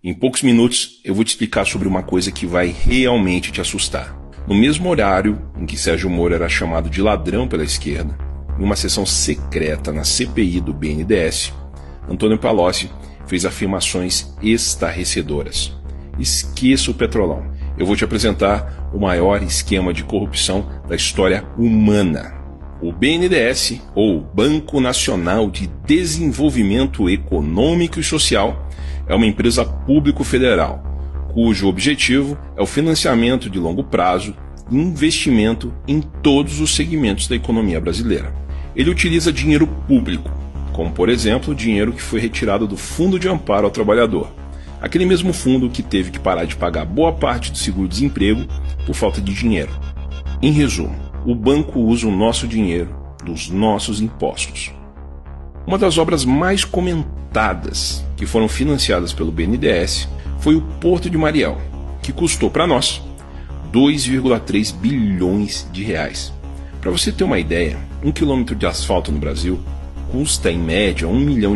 Em poucos minutos eu vou te explicar sobre uma coisa que vai realmente te assustar. No mesmo horário em que Sérgio Moro era chamado de ladrão pela esquerda, em uma sessão secreta na CPI do BNDES, Antônio Palocci fez afirmações estarrecedoras. Esqueça o Petrolão. Eu vou te apresentar o maior esquema de corrupção da história humana. O BNDES, ou Banco Nacional de Desenvolvimento Econômico e Social, é uma empresa público-federal, cujo objetivo é o financiamento de longo prazo e investimento em todos os segmentos da economia brasileira. Ele utiliza dinheiro público, como por exemplo o dinheiro que foi retirado do Fundo de Amparo ao Trabalhador, aquele mesmo fundo que teve que parar de pagar boa parte do seguro-desemprego por falta de dinheiro. Em resumo, o banco usa o nosso dinheiro, dos nossos impostos. Uma das obras mais comentadas que foram financiadas pelo BNDES foi o Porto de Mariel, que custou para nós 2,3 bilhões de reais. Para você ter uma ideia, 1 quilômetro de asfalto no Brasil custa em média R$1 milhão.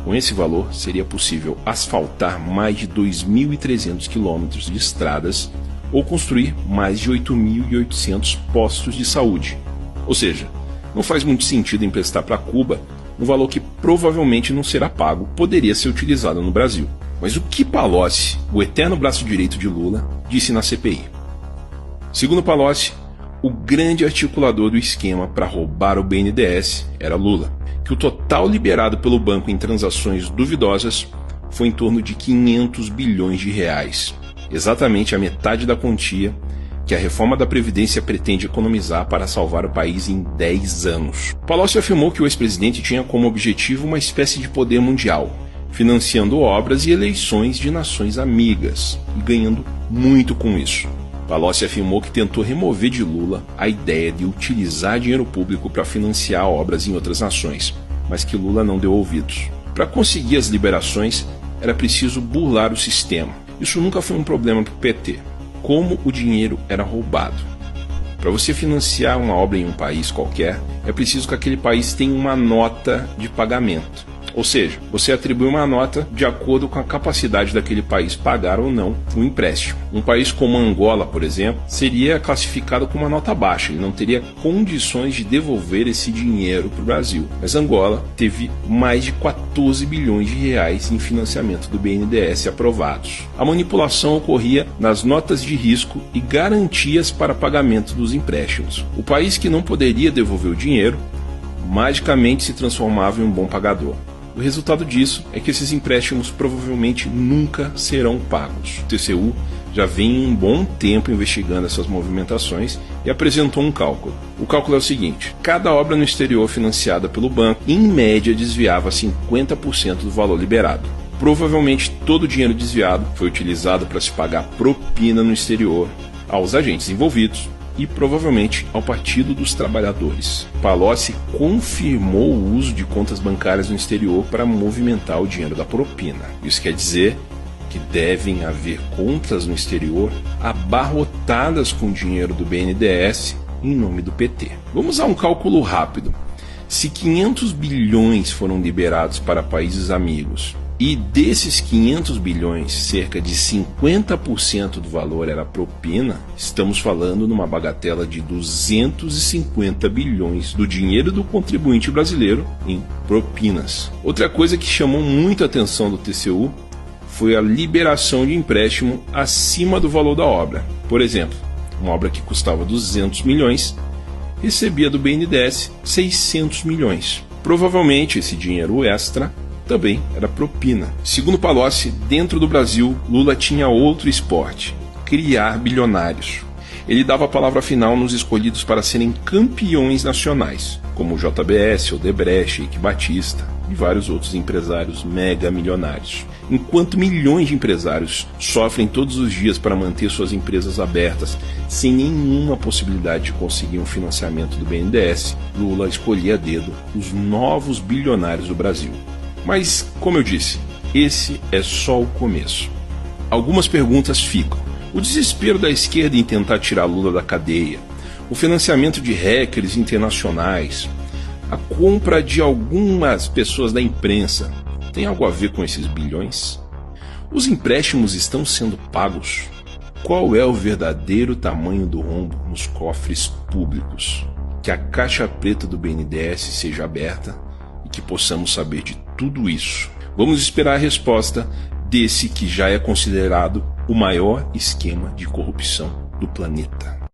Com esse valor, seria possível asfaltar mais de 2.300 quilômetros de estradas ou construir mais de 8.800 postos de saúde. Ou seja, não faz muito sentido emprestar para Cuba um valor que provavelmente não será pago, poderia ser utilizado no Brasil. Mas o que Palocci, o eterno braço direito de Lula, disse na CPI? Segundo Palocci, o grande articulador do esquema para roubar o BNDES era Lula, que o total liberado pelo banco em transações duvidosas foi em torno de 500 bilhões de reais, exatamente a metade da quantia que a reforma da Previdência pretende economizar para salvar o país em 10 anos. Palocci afirmou que o ex-presidente tinha como objetivo uma espécie de poder mundial, financiando obras e eleições de nações amigas e ganhando muito com isso. Palocci afirmou que tentou remover de Lula a ideia de utilizar dinheiro público para financiar obras em outras nações, mas que Lula não deu ouvidos. Para conseguir as liberações, era preciso burlar o sistema. Isso nunca foi um problema para o PT. Como o dinheiro era roubado. Para você financiar uma obra em um país qualquer, é preciso que aquele país tenha uma nota de pagamento. Ou seja, você atribui uma nota de acordo com a capacidade daquele país pagar ou não o empréstimo. Um país como Angola, por exemplo, seria classificado com uma nota baixa, ele não teria condições de devolver esse dinheiro para o Brasil. Mas Angola teve mais de 14 bilhões de reais em financiamento do BNDES aprovados. A manipulação ocorria nas notas de risco e garantias para pagamento dos empréstimos. O país que não poderia devolver o dinheiro, magicamente se transformava em um bom pagador. O resultado disso é que esses empréstimos provavelmente nunca serão pagos. O TCU já vem um bom tempo investigando essas movimentações e apresentou um cálculo. O cálculo é o seguinte: cada obra no exterior financiada pelo banco, em média, desviava 50% do valor liberado. Provavelmente todo o dinheiro desviado foi utilizado para se pagar propina no exterior aos agentes envolvidos e provavelmente ao Partido dos Trabalhadores. Palocci confirmou o uso de contas bancárias no exterior para movimentar o dinheiro da propina. Isso quer dizer que devem haver contas no exterior abarrotadas com dinheiro do BNDES em nome do PT. Vamos a um cálculo rápido. Se 500 bilhões foram liberados para países amigos, e desses 500 bilhões, cerca de 50% do valor era propina, estamos falando numa bagatela de 250 bilhões do dinheiro do contribuinte brasileiro em propinas. Outra coisa que chamou muita atenção do TCU foi a liberação de empréstimo acima do valor da obra. Por exemplo, uma obra que custava 200 milhões recebia do BNDES 600 milhões. Provavelmente esse dinheiro extra também era propina. Segundo Palocci, dentro do Brasil, Lula tinha outro esporte: criar bilionários. Ele dava a palavra final nos escolhidos para serem campeões nacionais, como o JBS, Odebrecht, Eike Batista e vários outros empresários mega milionários. Enquanto milhões de empresários sofrem todos os dias para manter suas empresas abertas sem nenhuma possibilidade de conseguir um financiamento do BNDES, Lula escolhia a dedo os novos bilionários do Brasil. Mas, como eu disse, esse é só o começo. Algumas perguntas ficam. O desespero da esquerda em tentar tirar Lula da cadeia, o financiamento de hackers internacionais, a compra de algumas pessoas da imprensa, tem algo a ver com esses bilhões? Os empréstimos estão sendo pagos? Qual é o verdadeiro tamanho do rombo nos cofres públicos? Que a caixa preta do BNDES seja aberta e que possamos saber de tudo isso. Vamos esperar a resposta desse que já é considerado o maior esquema de corrupção do planeta.